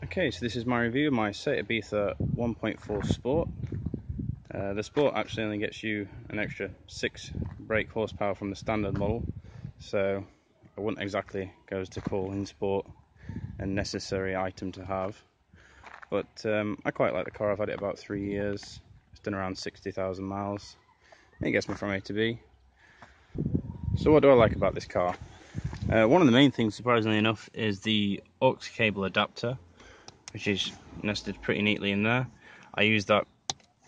Okay, so this is my review of my Seat Ibiza 1.4 Sport. The Sport actually only gets you an extra 6 brake horsepower from the standard model, so I wouldn't exactly go to call in Sport a necessary item to have. But I quite like the car. I've had it about 3 years. It's done around 60,000 miles. It gets me from A to B. So what do I like about this car? One of the main things, surprisingly enough, is the aux cable adapter, which is nested pretty neatly in there. I use that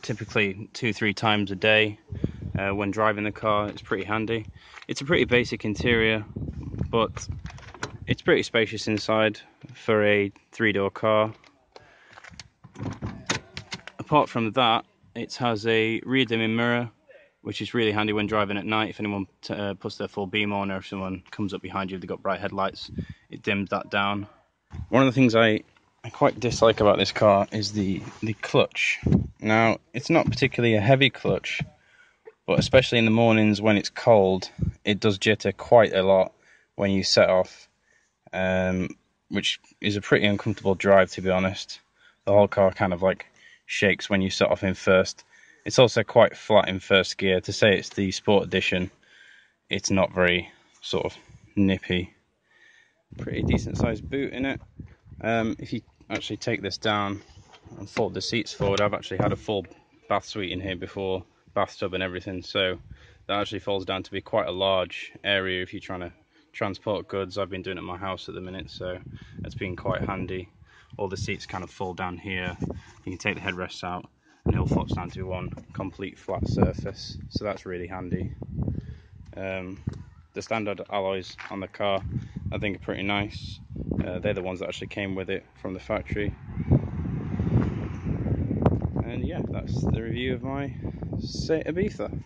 typically 2-3 times a day when driving the car. It's pretty handy. It's a pretty basic interior, but it's pretty spacious inside for a 3-door car. Apart from that, it has a rear dimming mirror, which is really handy when driving at night. If anyone puts their full beam on, or if someone comes up behind you, they've got bright headlights, it dims that down. One of the things I quite dislike about this car is the clutch. Now, it's not particularly a heavy clutch, but especially in the mornings when it's cold, it does jitter quite a lot when you set off, which is a pretty uncomfortable drive, to be honest. The whole car kind of like shakes when you set off in first. It's also quite flat in first gear. To say it's the Sport Edition, it's not very sort of nippy. Pretty decent sized boot in it. If you actually take this down and fold the seats forward, I've actually had a full bath suite in here before, bathtub and everything, so that actually folds down to be quite a large area if you're trying to transport goods. I've been doing it at my house at the minute, so it's been quite handy. All the seats kind of fold down here. You can take the headrests out and it'll fold down to one complete flat surface, so that's really handy. The standard alloys on the car I think are pretty nice. They're the ones that actually came with it from the factory. And yeah, that's the review of my Seat Ibiza.